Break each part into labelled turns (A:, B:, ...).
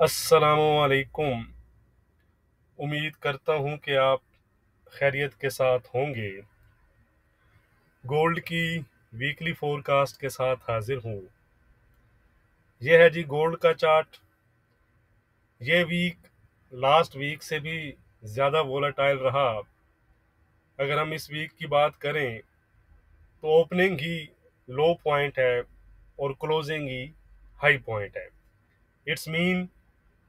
A: अस्सलामुअलैकुम। उम्मीद करता हूँ कि आप खैरियत के साथ होंगे। गोल्ड की वीकली फोरकास्ट के साथ हाजिर हूँ। यह है जी गोल्ड का चार्ट। ये वीक लास्ट वीक से भी ज़्यादा वोलेटाइल रहा। अगर हम इस वीक की बात करें तो ओपनिंग ही लो पॉइंट है और क्लोजिंग ही हाई पॉइंट है। इट्स मीन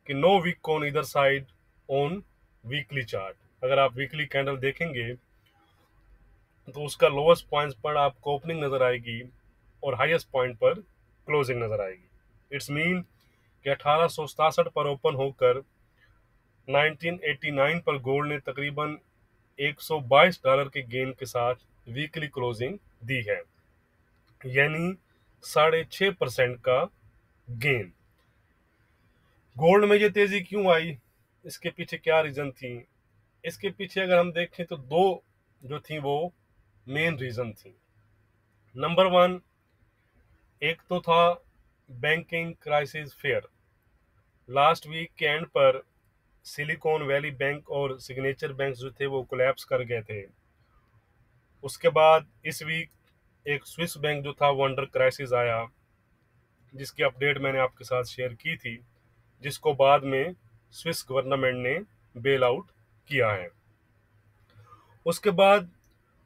A: कि नो वीक ऑन इधर साइड ऑन वीकली चार्ट। अगर आप वीकली कैंडल देखेंगे तो उसका लोएस्ट पॉइंट पर आपको ओपनिंग नजर आएगी और हाईएस्ट पॉइंट पर क्लोजिंग नजर आएगी। इट्स मीन कि 1867 पर ओपन होकर 1989 पर गोल्ड ने तकरीबन $122 के गेन के साथ वीकली क्लोजिंग दी है, यानी 6.5% का गेन। गोल्ड में ये तेजी क्यों आई, इसके पीछे क्या रीजन थी? इसके पीछे अगर हम देखें तो दो जो थी वो मेन रीजन थी। नंबर वन, एक तो था banking crisis fear. Last week के एंड पर सिलिकॉन वैली बैंक और सिग्नेचर बैंक जो थे वो कोलैप्स कर गए थे। उसके बाद इस वीक एक स्विस बैंक जो था वो अंडर क्राइसिस आया, जिसकी अपडेट मैंने आपके साथ शेयर की थी, जिसको बाद में स्विस गवर्नमेंट ने बेल आउट किया है। उसके बाद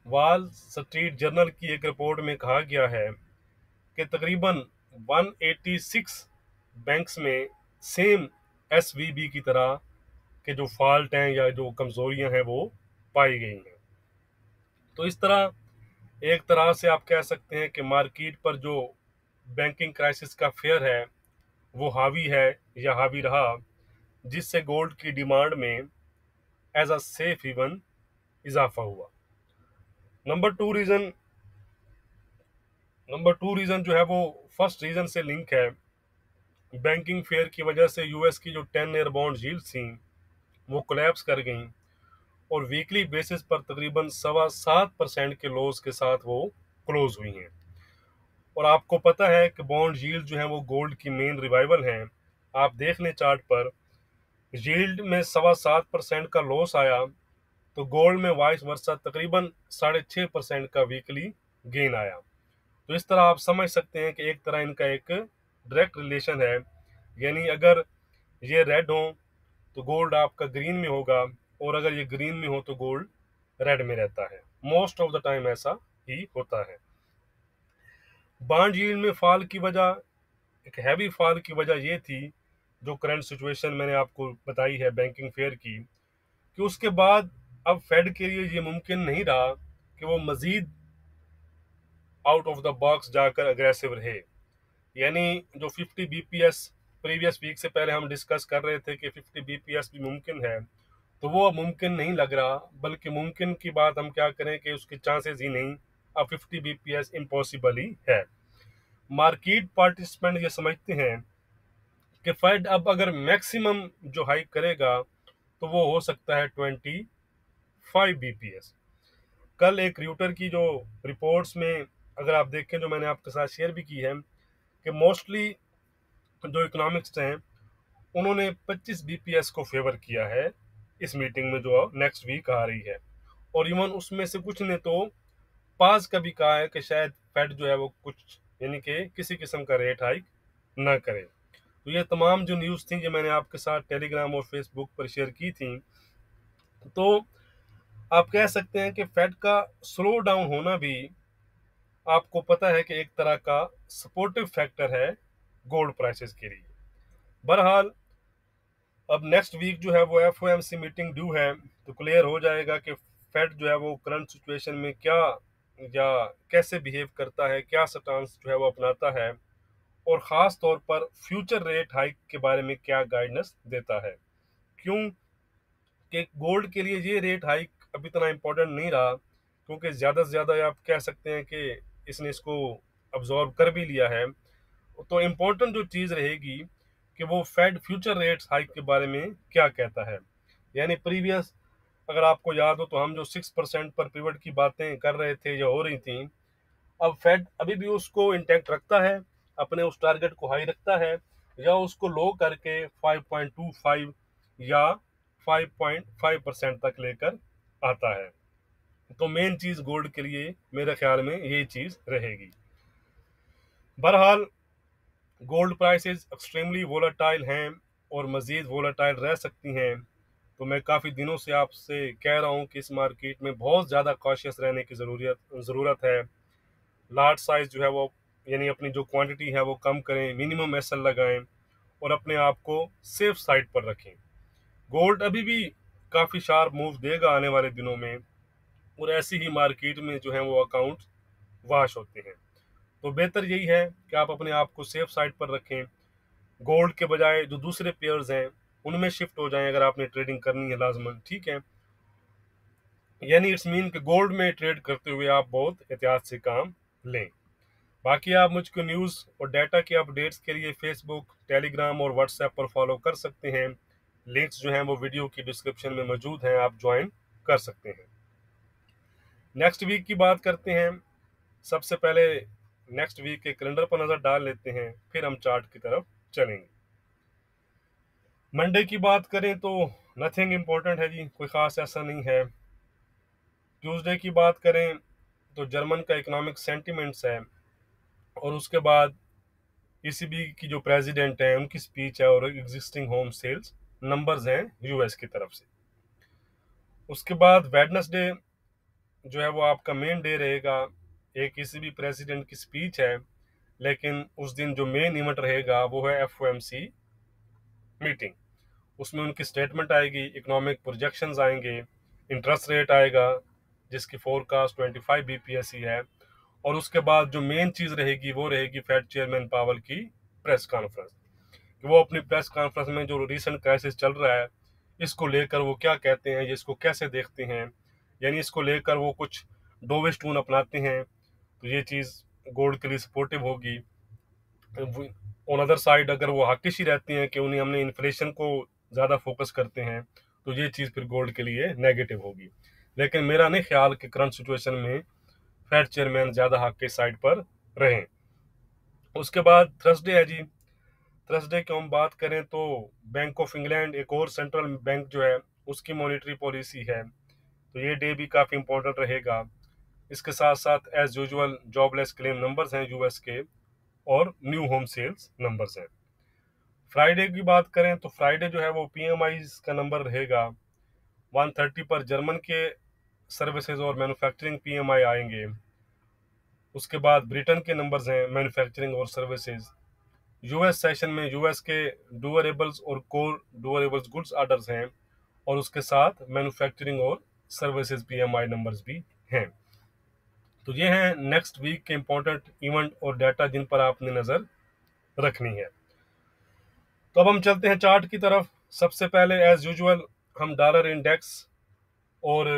A: वॉल स्ट्रीट जर्नल की एक रिपोर्ट में कहा गया है कि तकरीबन 186 बैंक्स में सेम एसवीबी की तरह के जो फॉल्ट हैं या जो कमजोरियां हैं वो पाई गई हैं। तो इस तरह एक तरह से आप कह सकते हैं कि मार्केट पर जो बैंकिंग क्राइसिस का फेयर है वो हावी है या हावी रहा, जिससे गोल्ड की डिमांड में एज अ सेफ हेवन इजाफा हुआ। Number two reason number two reason जो है वो फर्स्ट रीजन से लिंक है। बैंकिंग फेयर की वजह से यूएस की जो 10 ईयर बॉन्ड यील्ड थी वो कोलैप्स कर गई और वीकली बेसिस पर तकरीबन 7.25% के लॉस के साथ वो क्लोज हुई हैं। और आपको पता है कि बॉन्ड यील्ड जो है वो गोल्ड की मेन रिवाइवल हैं। आप देख लें चार्ट पर, यील्ड में 7.25% का लॉस आया तो गोल्ड में वाइस वर्सा तकरीबन 6.5% का वीकली गेन आया। तो इस तरह आप समझ सकते हैं कि एक तरह इनका एक डायरेक्ट रिलेशन है, यानी अगर ये रेड हो तो गोल्ड आपका ग्रीन में होगा और अगर ये ग्रीन में हो तो गोल्ड रेड में रहता है। मोस्ट ऑफ द टाइम ऐसा ही होता है। बॉन्ड यील्ड में फॉल की वजह, एक हैवी फॉल की वजह ये थी, जो करंट सिचुएशन मैंने आपको बताई है बैंकिंग फेयर की, कि उसके बाद अब फेड के लिए ये मुमकिन नहीं रहा कि वो मजीद आउट ऑफ द बॉक्स जाकर अग्रेसिव रहे। यानी जो 50 बीपीएस प्रीवियस वीक से पहले हम डिस्कस कर रहे थे कि 50 बीपीएस भी मुमकिन है, तो वो अब मुमकिन नहीं लग रहा, बल्कि मुमकिन की बात हम क्या करें कि उसके चांसेस ही नहीं, अब 50 बीपीएस इम्पॉसिबल ही है। मार्केट पार्टिसिपेंट ये समझते हैं कि फेड अब अगर मैक्सिमम जो हाइक करेगा तो वो हो सकता है 25 बीपीएस। कल एक रियूटर की जो रिपोर्ट्स में अगर आप देखें, जो मैंने आपके साथ शेयर भी की है, कि मोस्टली जो इकोनॉमिक्स हैं उन्होंने 25 बीपीएस को फेवर किया है इस मीटिंग में जो नेक्स्ट वीक आ रही है। और इवन उसमें से कुछ ने तो पास का भी कहा है कि शायद फेड जो है वो कुछ, यानी कि किसी किस्म का रेट हाइक ना करे। तो ये तमाम जो न्यूज़ थी जो मैंने आपके साथ टेलीग्राम और फेसबुक पर शेयर की थी, तो आप कह सकते हैं कि फेड का स्लो डाउन होना भी आपको पता है कि एक तरह का सपोर्टिव फैक्टर है गोल्ड प्राइसेस के लिए। बहरहाल अब नेक्स्ट वीक जो है वो एफओएमसी मीटिंग ड्यू है, तो क्लियर हो जाएगा कि फेड जो है वो करंट सिचुएशन में क्या या कैसे बिहेव करता है, क्या स्टांस जो है वो अपनाता है, और ख़ास तौर पर फ्यूचर रेट हाइक के बारे में क्या गाइडेंस देता है। क्यों कि गोल्ड के लिए ये रेट हाइक अब इतना इम्पोर्टेंट नहीं रहा, क्योंकि ज़्यादा से ज़्यादा आप कह सकते हैं कि इसने इसको अब्जॉर्ब कर भी लिया है। तो इम्पोर्टेंट जो चीज़ रहेगी कि वो फेड फ्यूचर रेट्स हाइक के बारे में क्या कहता है। यानी प्रीवियस अगर आपको याद हो तो हम जो 6% पर पिवट की बातें कर रहे थे या हो रही थी, अब फेड अभी भी उसको इंटैक्ट रखता है, अपने उस टारगेट को हाई रखता है, या उसको लो करके 5.25 या 5.5% तक लेकर आता है। तो मेन चीज गोल्ड के लिए मेरे ख्याल में ये चीज रहेगी। बहरहाल गोल्ड प्राइसेस एक्सट्रीमली वोलेटाइल हैं और मज़ीद वोलेटाइल रह सकती हैं। तो मैं काफ़ी दिनों से आपसे कह रहा हूँ कि इस मार्केट में बहुत ज़्यादा कॉशियस रहने की ज़रूरत है। लार्ज साइज जो है वो, यानी अपनी जो क्वांटिटी है वो कम करें, मिनिमम एसएल लगाएं और अपने आप को सेफ साइड पर रखें। गोल्ड अभी भी काफ़ी शार्प मूव देगा आने वाले दिनों में, और ऐसी ही मार्केट में जो है वो अकाउंट वाश होते हैं। तो बेहतर यही है कि आप अपने आप को सेफ साइड पर रखें। गोल्ड के बजाय जो दूसरे पेयर्स हैं उनमें शिफ्ट हो जाएं अगर आपने ट्रेडिंग करनी है लाजमन, ठीक है। यानी इट्स मीन कि गोल्ड में ट्रेड करते हुए आप बहुत एहतियात से काम लें। बाकी आप मुझको न्यूज़ और डाटा के अपडेट्स के लिए फेसबुक, टेलीग्राम और व्हाट्सएप पर फॉलो कर सकते हैं। लिंक्स जो हैं वो वीडियो की डिस्क्रिप्शन में मौजूद हैं, आप ज्वाइन कर सकते हैं। नेक्स्ट वीक की बात करते हैं। सबसे पहले नेक्स्ट वीक के कैलेंडर पर नज़र डाल लेते हैं, फिर हम चार्ट की तरफ चलेंगे। मंडे की बात करें तो नथिंग इम्पोर्टेंट है जी, कोई ख़ास ऐसा नहीं है। ट्यूसडे की बात करें तो जर्मन का इकोनॉमिक सेंटिमेंट्स है, और उसके बाद ईसीबी की जो प्रेसिडेंट है उनकी स्पीच है, और एग्जिस्टिंग होम सेल्स नंबर्स हैं यूएस की तरफ से। उसके बाद वेडनेसडे जो है वो आपका मेन डे रहेगा। एक ईसीबी प्रेसिडेंट की स्पीच है, लेकिन उस दिन जो मेन इवेंट रहेगा वो है एफओएमसी मीटिंग। उसमें उनकी स्टेटमेंट आएगी, इकोनॉमिक प्रोजेक्शंस आएंगे, इंटरेस्ट रेट आएगा जिसकी फोरकास्ट 25 बीपीएस ही है, और उसके बाद जो मेन चीज़ रहेगी वो रहेगी फेड चेयरमैन पावल की प्रेस कॉन्फ्रेंस, कि वो अपनी प्रेस कॉन्फ्रेंस में जो रिसेंट क्राइसिस चल रहा है इसको लेकर वो क्या कहते हैं, इसको कैसे देखते हैं, यानी इसको लेकर वो कुछ डोविश टून अपनाते हैं। तो ये चीज़ गोल्ड के लिए सपोर्टिव होगी। ऑन अदर साइड अगर वो हकिश ही रहती हैं कि उन्हें हमने इन्फ्लेशन को ज़्यादा फोकस करते हैं, तो ये चीज़ फिर गोल्ड के लिए नेगेटिव होगी। लेकिन मेरा नहीं ख्याल कि करंट सिचुएशन में फेड चेयरमैन ज़्यादा हक के साइड पर रहें। उसके बाद थर्सडे है जी। थर्सडे की हम बात करें तो बैंक ऑफ इंग्लैंड, एक और सेंट्रल बैंक जो है, उसकी मॉनेटरी पॉलिसी है, तो ये डे भी काफ़ी इंपॉर्टेंट रहेगा। इसके साथ साथ as usual jobless claim numbers हैं यूएस के, और न्यू होम सेल्स नंबर्स हैं। फ्राइडे की बात करें तो फ्राइडे जो है वो पीएमआई का नंबर रहेगा। 130 पर जर्मन के सर्विसेज और मैन्युफैक्चरिंग पीएमआई आएंगे। उसके बाद ब्रिटेन के नंबर्स हैं मैन्युफैक्चरिंग और सर्विसेज। यूएस सेशन में यूएस के डुअरेबल्स और कोर डुअरेबल्स गुड्स ऑर्डर्स हैं, और उसके साथ मैन्युफैक्चरिंग और सर्विसेज पीएमआई नंबर्स भी हैं। तो ये हैं नेक्स्ट वीक के इंपॉर्टेंट इवेंट और डाटा जिन पर आपने नज़र रखनी है। तो अब हम चलते हैं चार्ट की तरफ। सबसे पहले एज यूजुअल हम डॉलर इंडेक्स और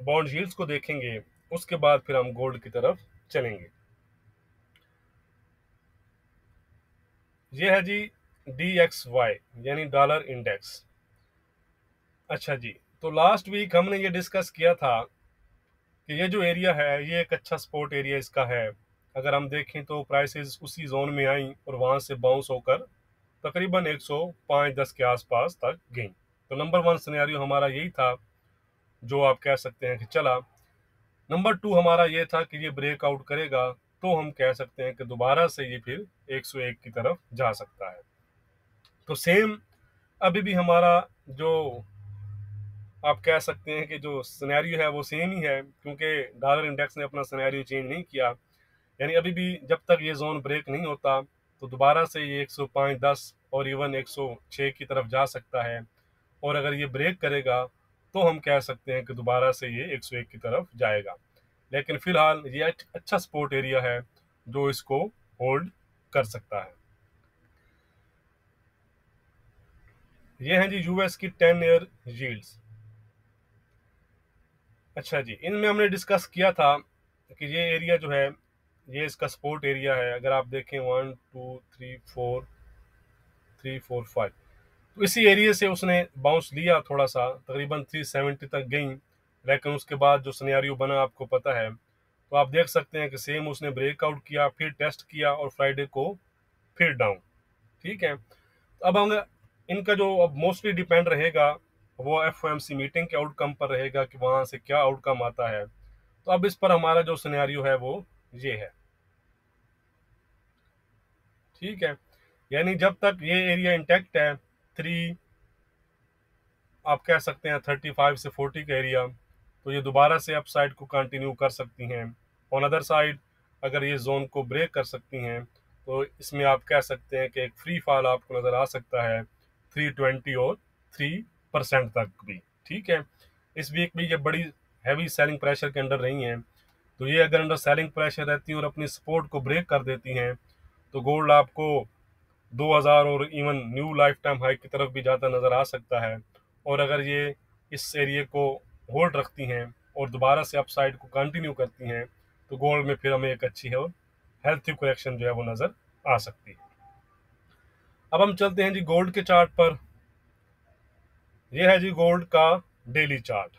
A: बॉन्ड यील्ड्स को देखेंगे, उसके बाद फिर हम गोल्ड की तरफ चलेंगे। ये है जी DXY यानी डॉलर इंडेक्स। अच्छा जी, तो लास्ट वीक हमने ये डिस्कस किया था कि ये जो एरिया है ये एक अच्छा सपोर्ट एरिया इसका है। अगर हम देखें तो प्राइसेस उसी जोन में आई और वहाँ से बाउंस होकर तकरीबन 105-10 के आसपास तक गई। तो नंबर वन सिनेरियो हमारा यही था, जो आप कह सकते हैं कि चला। नंबर टू हमारा ये था कि ये ब्रेकआउट करेगा तो हम कह सकते हैं कि दोबारा से ये फिर 101 की तरफ जा सकता है। तो सेम अभी भी हमारा जो आप कह सकते हैं कि जो सिनेरियो है वो सेम ही है, क्योंकि डॉलर इंडेक्स ने अपना सिनेरियो चेंज नहीं किया। यानी अभी भी जब तक ये जोन ब्रेक नहीं होता तो दोबारा से ये 105-10 और इवन 106 की तरफ जा सकता है, और अगर ये ब्रेक करेगा तो हम कह सकते हैं कि दोबारा से ये 101 की तरफ जाएगा। लेकिन फिलहाल ये अच्छा सपोर्ट एरिया है जो इसको होल्ड कर सकता है। ये हैं जी यूएस की 10 ईयर यील्ड्स। अच्छा जी, इनमें हमने डिस्कस किया था कि ये एरिया जो है ये इसका सपोर्ट एरिया है। अगर आप देखें 1 2 3 4 3 4 5, तो इसी एरिया से उसने बाउंस लिया थोड़ा सा, तकरीबन 370 तक गई। लेकिन उसके बाद जो सिनेरियो बना आपको पता है, तो आप देख सकते हैं कि सेम उसने ब्रेकआउट किया, फिर टेस्ट किया और फ्राइडे को फिर डाउन। ठीक है, अब हम इनका जो अब मोस्टली डिपेंड रहेगा वो एफओएमसी मीटिंग के आउटकम पर रहेगा कि वहां से क्या आउटकम आता है। तो अब इस पर हमारा जो सिनेरियो है वो ये है। ठीक है, यानी जब तक ये एरिया इंटैक्ट है, 3, आप कह सकते हैं 35 से 40 का एरिया, तो ये दोबारा से अप साइड को कंटिन्यू कर सकती हैं। ऑन अदर साइड अगर ये जोन को ब्रेक कर सकती हैं तो इसमें आप कह सकते हैं कि एक फ्री फॉल आपको नज़र आ सकता है 320 और 3% तक भी। ठीक है, इस वीक भी ये बड़ी हैवी सेलिंग प्रेशर के अंडर रही हैं, तो ये अगर अंडर सेलिंग प्रेशर रहती हैं और अपनी सपोर्ट को ब्रेक कर देती हैं तो गोल्ड आपको 2000 और even new life time high की तरफ भी जाता नज़र आ सकता है। और अगर ये इस एरिया को होल्ड रखती हैं और दोबारा से अपसाइड को कंटिन्यू करती हैं तो गोल्ड में फिर हमें एक अच्छी है और हेल्थी करेक्शन जो है वो नज़र आ सकती है। अब हम चलते हैं जी गोल्ड के चार्ट पर। यह है जी गोल्ड का डेली चार्ट।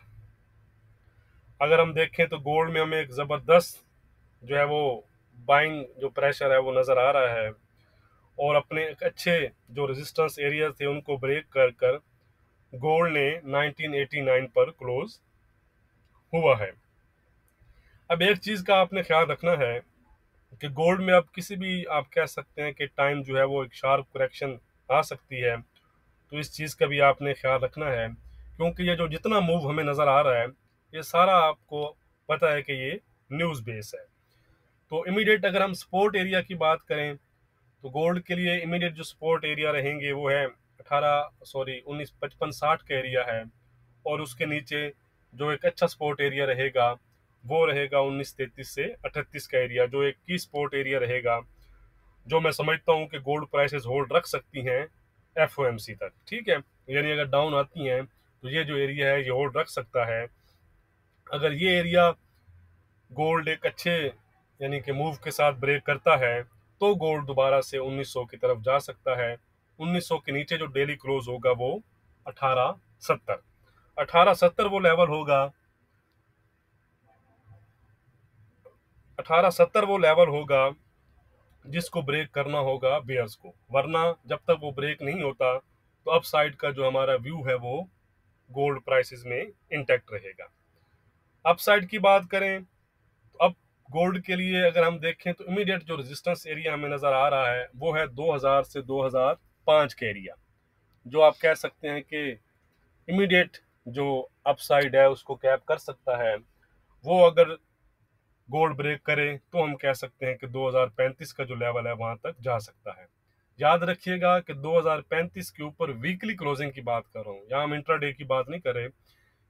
A: अगर हम देखें तो गोल्ड में हमें एक ज़बरदस्त जो है वो बाइंग जो प्रेशर है वो नज़र आ रहा है और अपने एक अच्छे जो रेजिस्टेंस एरिया थे उनको ब्रेक कर कर गोल्ड ने 1989 पर क्लोज हुआ है। अब एक चीज़ का आपने ख्याल रखना है कि गोल्ड में अब किसी भी आप कह सकते हैं कि टाइम जो है वो एक शार्प करेक्शन आ सकती है, तो इस चीज़ का भी आपने ख्याल रखना है, क्योंकि ये जो जितना मूव हमें नज़र आ रहा है ये सारा आपको पता है कि ये न्यूज़ बेस है। तो इमीडिएट अगर हम सपोर्ट एरिया की बात करें तो गोल्ड के लिए इमीडिएट जो सपोर्ट एरिया रहेंगे वो है 1955-60 का एरिया है, और उसके नीचे जो एक अच्छा सपोर्ट एरिया रहेगा वो रहेगा 1933 से 38 का एरिया, जो एक की सपोर्ट एरिया रहेगा जो मैं समझता हूँ कि गोल्ड प्राइसेस होल्ड रख सकती हैं एफओएमसी तक। ठीक है, यानी अगर डाउन आती हैं तो ये जो एरिया है ये होल्ड रख सकता है। अगर ये एरिया गोल्ड एक अच्छे यानी कि मूव के साथ ब्रेक करता है तो गोल्ड दोबारा से 1900 की तरफ जा सकता है। 1900 के नीचे जो डेली क्लोज होगा वो 1870 1870 वो लेवल होगा। 1870 वो लेवल होगा जिसको ब्रेक करना होगा बेयर्स को, वरना जब तक वो ब्रेक नहीं होता तो अप साइड का जो हमारा व्यू है वो गोल्ड प्राइसेस में इंटैक्ट रहेगा। अप साइड की बात करें तो अब गोल्ड के लिए अगर हम देखें तो इमीडिएट जो रेजिस्टेंस एरिया हमें नज़र आ रहा है वो है 2000 से 2005 के एरिया, जो आप कह सकते हैं कि इमीडिएट जो अपसाइड है उसको कैप कर सकता है। वो अगर गोल्ड ब्रेक करे तो हम कह सकते हैं कि 2035 का जो लेवल है वहां तक जा सकता है। याद रखिएगा कि 2035 के ऊपर वीकली क्लोजिंग की बात कर रहा हूँ, यहाँ हम इंट्राडे की बात नहीं कर रहे।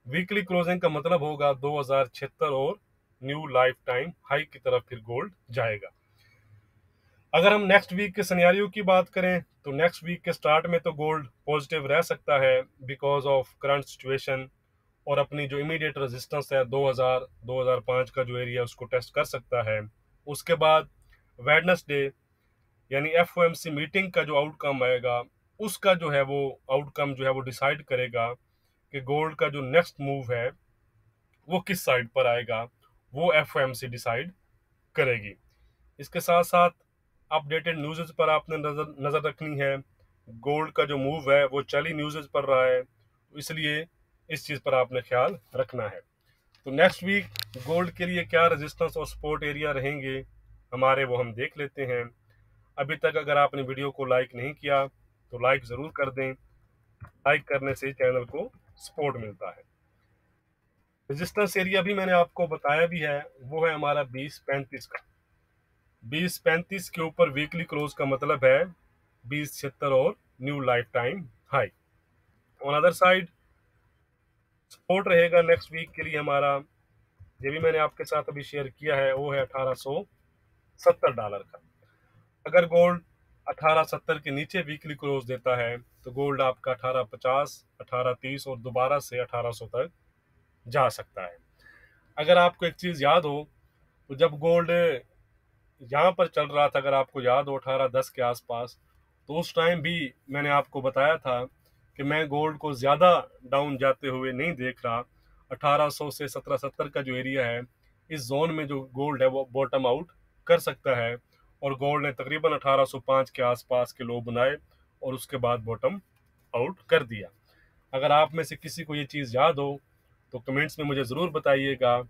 A: वीकली क्लोजिंग का मतलब होगा 2076 और न्यू लाइफ टाइम हाई की तरफ फिर गोल्ड जाएगा। अगर हम नेक्स्ट वीक के सिनेरियो की बात करें तो नेक्स्ट वीक के स्टार्ट में तो गोल्ड पॉजिटिव रह सकता है बिकॉज ऑफ करंट सिचुएशन, और अपनी जो इमीडिएट रेजिस्टेंस है 2000 2005 का जो एरिया उसको टेस्ट कर सकता है। उसके बाद वेडनेसडे यानी एफओएमसी मीटिंग का जो आउटकम आएगा उसका जो है वो आउटकम जो है वो डिसाइड करेगा कि गोल्ड का जो नेक्स्ट मूव है वो किस साइड पर आएगा, वो एफओएमसी डिसाइड करेगी। इसके साथ साथ अपडेटेड न्यूज़ पर आपने नज़र नज़र रखनी है। गोल्ड का जो मूव है वो चली न्यूज़ पर रहा है, तो इसलिए इस चीज़ पर आपने ख्याल रखना है। तो नेक्स्ट वीक गोल्ड के लिए क्या रेजिस्टेंस और सपोर्ट एरिया रहेंगे हमारे, वो हम देख लेते हैं। अभी तक अगर आपने वीडियो को लाइक नहीं किया तो लाइक ज़रूर कर दें, लाइक करने से चैनल को सपोर्ट मिलता है। रेजिस्टेंस एरिया भी मैंने आपको बताया भी है, वो है हमारा 2035 का। 2035 के ऊपर वीकली क्लोज का मतलब है 2076 और new life time high. On other side support रहेगा नेक्स्ट वीक के लिए हमारा, ये भी मैंने आपके साथ अभी शेयर किया है, वो है $1870 का। अगर गोल्ड 1870 के नीचे वीकली क्लोज देता है तो गोल्ड आपका 1850 1830 और दोबारा से 1800 तक जा सकता है। अगर आपको एक चीज़ याद हो तो जब गोल्ड यहाँ पर चल रहा था, अगर आपको याद हो 1810 के आसपास, तो उस टाइम भी मैंने आपको बताया था कि मैं गोल्ड को ज़्यादा डाउन जाते हुए नहीं देख रहा। 1800 से 1770 का जो एरिया है इस जोन में जो गोल्ड है वो बॉटम आउट कर सकता है और गोल्ड ने तकरीबन 1805 के आसपास के लो बनाए और उसके बाद बॉटम आउट कर दिया। अगर आप में से किसी को ये चीज़ याद हो तो कमेंट्स में मुझे ज़रूर बताइएगा।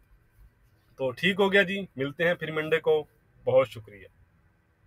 A: तो ठीक हो गया जी, मिलते हैं फिर मंडे को। बहुत शुक्रिया।